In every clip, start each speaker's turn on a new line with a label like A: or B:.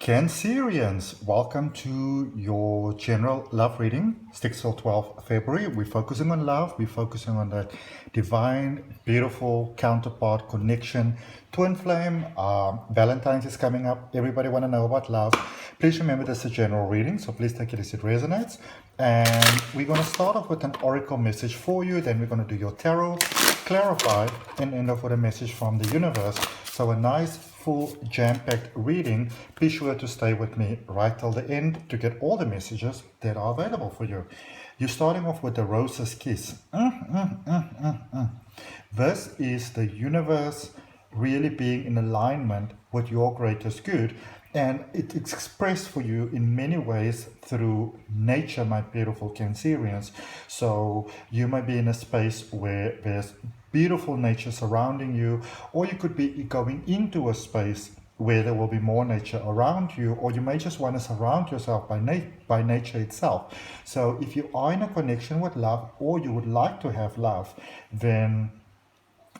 A: Cancerians, welcome to your general love reading, 6 till 12 February. We're focusing on love. We're focusing on that divine, beautiful counterpart connection. Twin flame, Valentine's is coming up. Everybody want to know about love. Please remember this is a general reading, so please take it as it resonates. And we're going to start off with an oracle message for you. Then we're going to do your tarot, clarify, and end off with a message from the universe. So a nice, full, jam-packed reading. Be sure to stay with me right till the end to get all the messages that are available for you. You're starting off with the Rose's Kiss. This is the universe really being in alignment with your greatest good. And it's expressed for you in many ways through nature, my beautiful Cancerians. So you might be in a space where there's beautiful nature surrounding you, or you could be going into a space where there will be more nature around you, or you may just want to surround yourself by nature itself. So if you are in a connection with love, or you would like to have love, then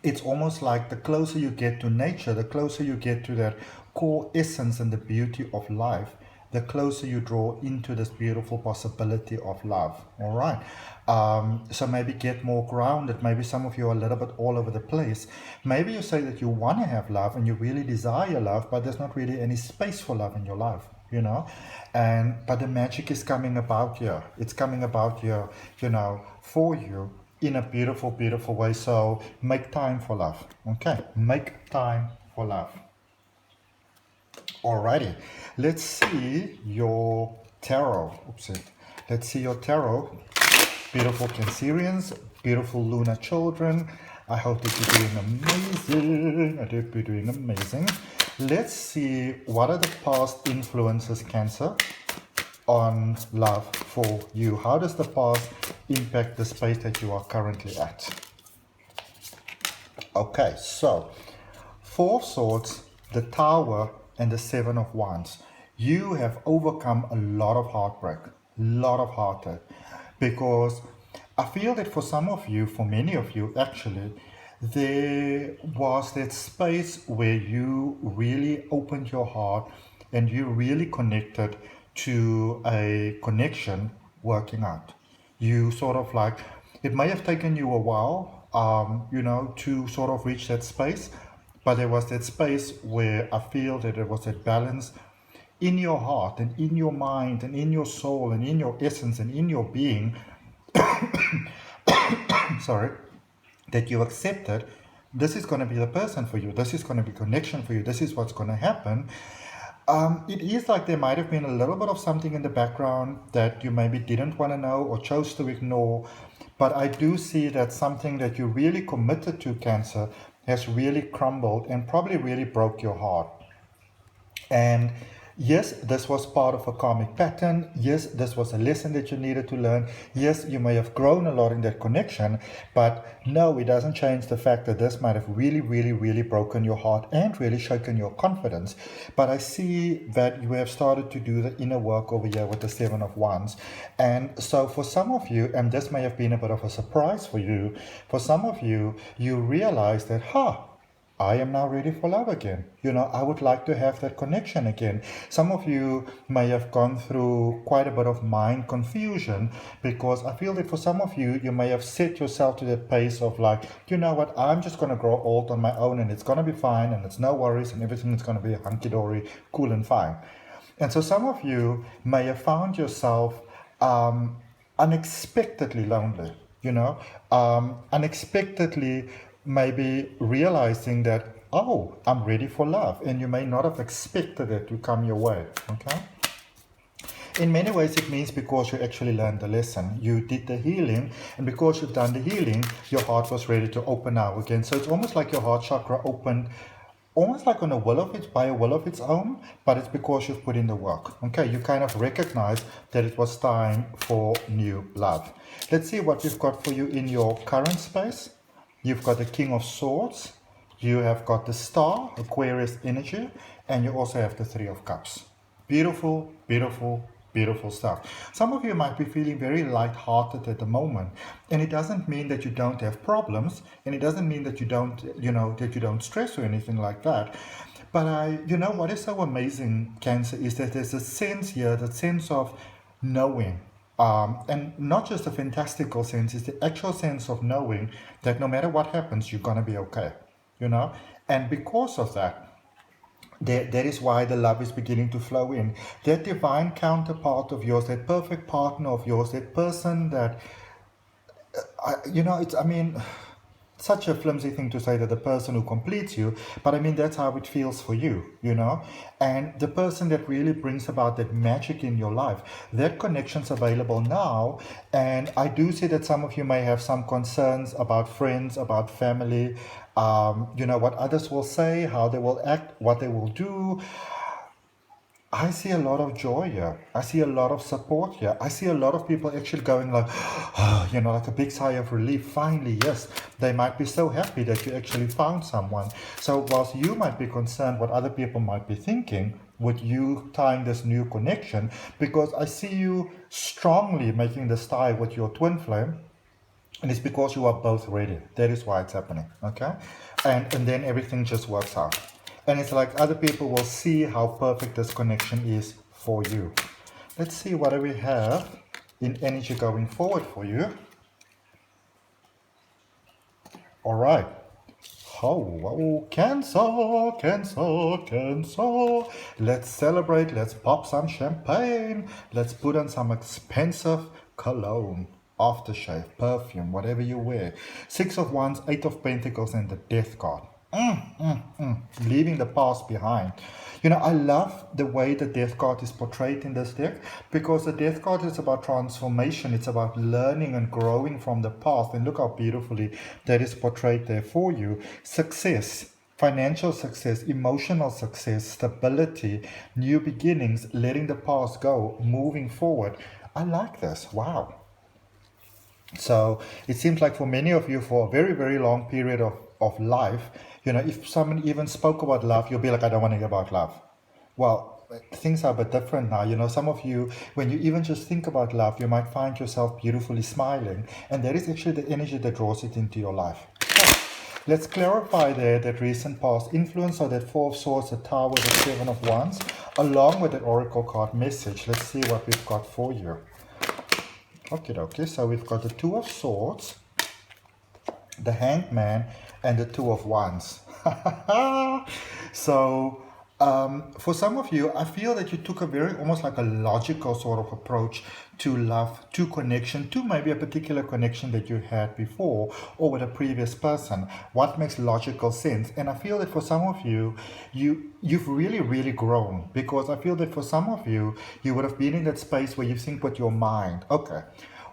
A: it's almost like the closer you get to nature, the closer you get to that core essence and the beauty of life, the closer you draw into this beautiful possibility of love. All right. So maybe get more grounded. Maybe some of you are a little bit all over the place. Maybe you say that you want to have love and you really desire love, but there's not really any space for love in your life, you know. But the magic is coming about here. It's coming about here, you know, for you in a beautiful, beautiful way. So make time for love. Okay. Make time for love. Alrighty, let's see your tarot. Let's see your tarot. Beautiful Cancerians, beautiful lunar children. I hope that you're doing amazing. I hope you're doing amazing. Let's see what are the past influences, Cancer, on love for you. How does the past impact the space that you are currently at? Okay, so Four of Swords, the Tower, and the Seven of Wands. You have overcome a lot of heartbreak, lot of heartache, because I feel that for some of you, for many of you actually, there was that space where you really opened your heart and you really connected to a connection working out. You sort of like, it may have taken you a while, you know, to sort of reach that space. But there was that space where I feel that there was that balance in your heart and in your mind and in your soul and in your essence and in your being, sorry, that you accepted this is going to be the person for you. This is going to be connection for you. This is what's going to happen. It is like there might have been a little bit of something in the background that you maybe didn't want to know or chose to ignore. But I do see that something that you really committed to, Cancer, has really crumbled and probably really broke your heart. And yes, this was part of a karmic pattern. Yes, this was a lesson that you needed to learn. Yes, you may have grown a lot in that connection, but no, it doesn't change the fact that this might have really, really, really broken your heart and really shaken your confidence. But I see that you have started to do the inner work over here with the Seven of Wands. And so for some of you, and this may have been a bit of a surprise for you, for some of you, you realize that, I am now ready for love again. You know, I would like to have that connection again. Some of you may have gone through quite a bit of mind confusion, because I feel that for some of you, you may have set yourself to that pace of like, you know what, I'm just going to grow old on my own and it's going to be fine and it's no worries and everything is going to be hunky-dory, cool and fine. And so some of you may have found yourself unexpectedly lonely, you know, unexpectedly maybe realizing that, oh, I'm ready for love. And you may not have expected it to come your way, okay? In many ways, it means because you actually learned the lesson. You did the healing, and because you've done the healing, your heart was ready to open now again. So it's almost like your heart chakra opened, almost like on a will of it, by a will of its own, but it's because you've put in the work. Okay, you kind of recognize that it was time for new love. Let's see what we've got for you in your current space. You've got the King of Swords, you have got the Star, Aquarius energy, and you also have the Three of Cups. Beautiful, beautiful, beautiful stuff. Some of you might be feeling very light-hearted at the moment, and it doesn't mean that you don't have problems, and it doesn't mean that you don't, that you don't stress or anything like that. But what is so amazing, Cancer, is that there's a sense here, the sense of knowing. And not just a fantastical sense, it's the actual sense of knowing that no matter what happens, you're going to be okay, you know? And because of that, that is why the love is beginning to flow in. That divine counterpart of yours, that perfect partner of yours, that person that, it's, such a flimsy thing to say that the person who completes you, but that's how it feels for you, and the person that really brings about that magic in your life, that connection's available now. And I do see that some of you may have some concerns about friends, about family, what others will say, how they will act, what they will do. I see a lot of joy here. I see a lot of support here. I see a lot of people actually going like, like a big sigh of relief. Finally, yes, they might be so happy that you actually found someone. So whilst you might be concerned what other people might be thinking with you tying this new connection, because I see you strongly making this tie with your twin flame, and it's because you are both ready. That is why it's happening, okay? And then everything just works out. And it's like other people will see how perfect this connection is for you. Let's see what do we have in energy going forward for you. All right. Oh, Cancer, Cancer, Cancer. Let's celebrate. Let's pop some champagne. Let's put on some expensive cologne, aftershave, perfume, whatever you wear. 6 of Wands, 8 of Pentacles, and the Death card. Leaving the past behind. I love the way the Death card is portrayed in this deck, because the Death card is about transformation. It's about learning and growing from the past. And look how beautifully that is portrayed there for you. Success, financial success, emotional success, stability, new beginnings, letting the past go, moving forward. I like this. Wow. So it seems like for many of you, for a very, very long period of life, if someone even spoke about love, you'll be like, I don't want to hear about love. Well, things are a bit different now. Some of you, when you even just think about love, you might find yourself beautifully smiling. And that is actually the energy that draws it into your life. So, let's clarify there that recent past influence, or that 4 of Swords, the Tower, the 7 of Wands, along with the Oracle card message. Let's see what we've got for you. Okay, so we've got the 2 of Swords, the Hanged Man, and the 2 of Wands. So for some of you, I feel that you took a very almost like a logical sort of approach to love, to connection, to maybe a particular connection that you had before or with a previous person. What makes logical sense? And I feel that for some of you, you've really, really grown, because I feel that for some of you, you would have been in that space where you think with your mind, okay,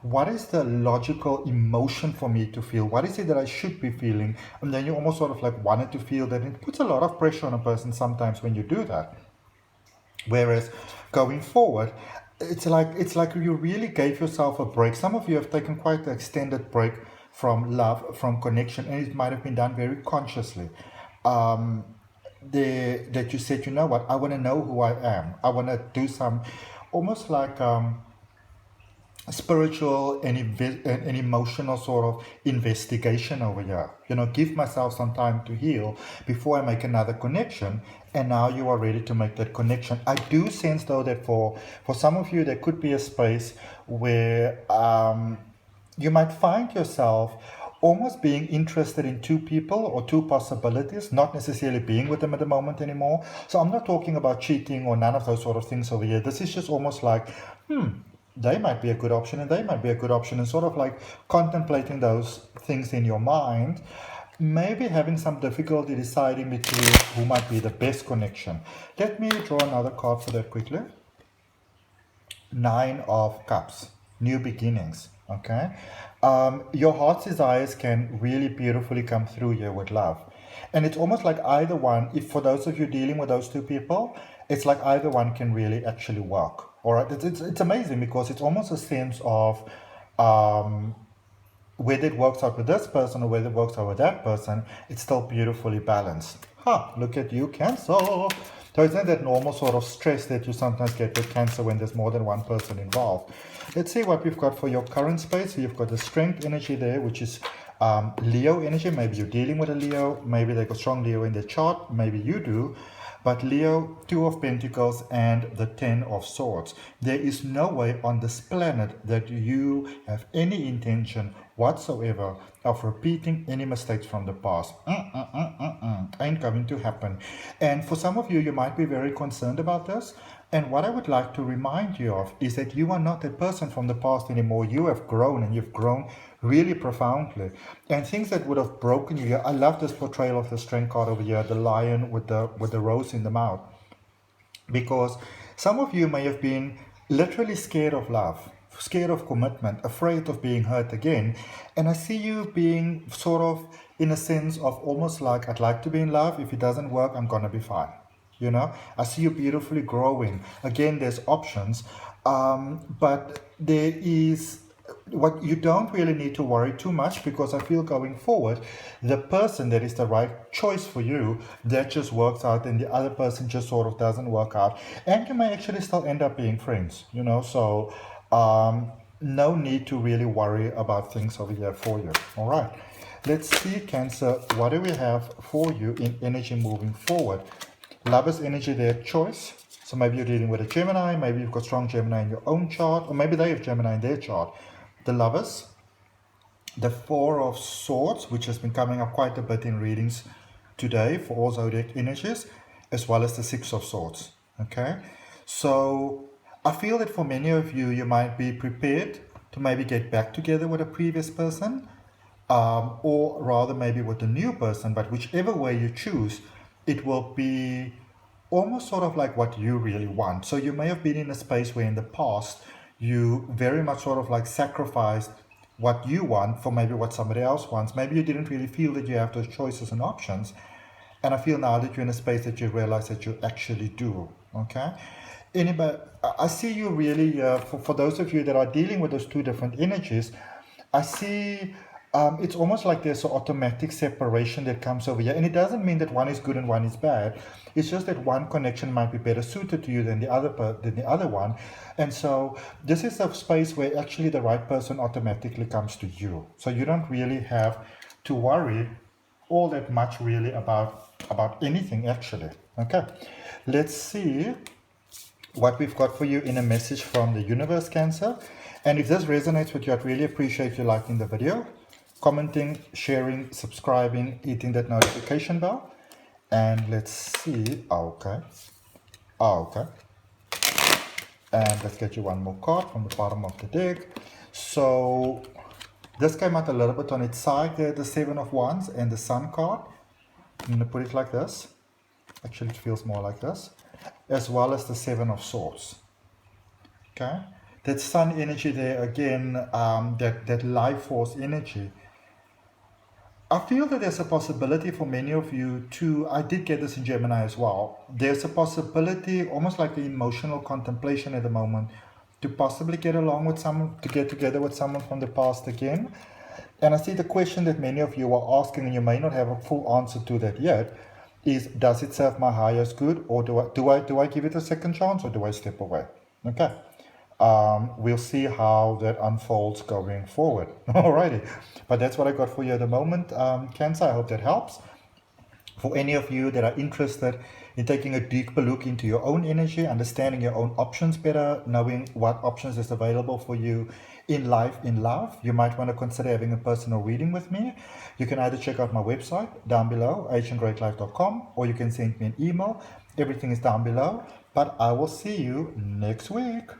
A: what is the logical emotion for me to feel? What is it that I should be feeling? And then you almost sort of like wanted to feel that. It puts a lot of pressure on a person sometimes when you do that. Whereas going forward, it's like you really gave yourself a break. Some of you have taken quite an extended break from love, from connection, and it might have been done very consciously. That you said, you know what, I want to know who I am. I want to do some almost like spiritual and emotional sort of investigation over here. Give myself some time to heal before I make another connection. And now you are ready to make that connection. I do sense though that for some of you, there could be a space where you might find yourself almost being interested in 2 people or 2 possibilities, not necessarily being with them at the moment anymore. So I'm not talking about cheating or none of those sort of things over here. This is just almost like, they might be a good option and they might be a good option, and sort of like contemplating those things in your mind, maybe having some difficulty deciding between who might be the best connection. Let me draw another card for that quickly. 9 of Cups, new beginnings, okay? Your heart's desires can really beautifully come through here with love. And it's almost like either one, if for those of you dealing with those 2 people, it's like either one can really actually work. All right, it's amazing, because it's almost a sense of whether it works out with this person or whether it works out with that person, it's still beautifully balanced. Look at you, Cancer. So it's not that normal sort of stress that you sometimes get with Cancer when there's more than one person involved. Let's see what we've got for your current space. So you've got the Strength energy there, which is Leo energy. Maybe you're dealing with a Leo. Maybe they've got strong Leo in their chart. Maybe you do. But Leo, Two of Pentacles and the Ten of Swords. There is no way on this planet that you have any intention whatsoever of repeating any mistakes from the past. Ain't going to happen. And for some of you, you might be very concerned about this. And what I would like to remind you of is that you are not a person from the past anymore. You have grown, and you've grown really profoundly. And things that would have broken you. I love this portrayal of the Strength card over here, the lion with the rose in the mouth. Because some of you may have been literally scared of love, scared of commitment, afraid of being hurt again. And I see you being sort of in a sense of almost like, I'd like to be in love. If it doesn't work, I'm going to be fine. You know, I see you beautifully growing. Again, there's options, but there is what you don't really need to worry too much, because I feel going forward, the person that is the right choice for you, that just works out, and the other person just sort of doesn't work out. And you may actually still end up being friends, you know, so no need to really worry about things over here for you. All right, let's see, Cancer, what do we have for you in energy moving forward? Lovers energy, their choice. So maybe you're dealing with a Gemini, maybe you've got strong Gemini in your own chart, or maybe they have Gemini in their chart. The Lovers, the Four of Swords, which has been coming up quite a bit in readings today for all zodiac energies, as well as the Six of Swords. Okay, so I feel that for many of you, you might be prepared to maybe get back together with a previous person, or rather maybe with a new person, but whichever way you choose, it will be almost sort of like what you really want. So you may have been in a space where in the past you very much sort of like sacrificed what you want for maybe what somebody else wants. Maybe you didn't really feel that you have those choices and options. And I feel now that you're in a space that you realize that you actually do. Okay. Anybody, I see you really, for those of you that are dealing with those two different energies, I see it's almost like there's an automatic separation that comes over here. And it doesn't mean that one is good and one is bad. It's just that one connection might be better suited to you than the other one. And so this is a space where actually the right person automatically comes to you. So you don't really have to worry all that much really about anything actually. Okay, let's see what we've got for you in a message from the universe, Cancer. And if this resonates with you, I'd really appreciate you liking the video, commenting, sharing, subscribing, hitting that notification bell. And let's see. Okay. And let's get you one more card from the bottom of the deck. So this came out a little bit on its side there, the Seven of Wands and the Sun card. I'm going to put it like this. Actually, it feels more like this. As well as the Seven of Swords. Okay. That Sun energy there again, that life force energy. I feel that there's a possibility for many of you to, I did get this in Gemini as well, there's a possibility, almost like the emotional contemplation at the moment, to possibly get along with someone, to get together with someone from the past again. And I see the question that many of you are asking, and you may not have a full answer to that yet, is does it serve my highest good, or do I give it a second chance, or do I step away? Okay. We'll see how that unfolds going forward. Alrighty, but that's what I got for you at the moment, Cancer. I hope that helps. For any of you that are interested in taking a deeper look into your own energy, understanding your own options better, knowing what options is available for you in life, in love, you might want to consider having a personal reading with me. You can either check out my website down below, ahngreatlife.com, or you can send me an email. Everything is down below, but I will see you next week.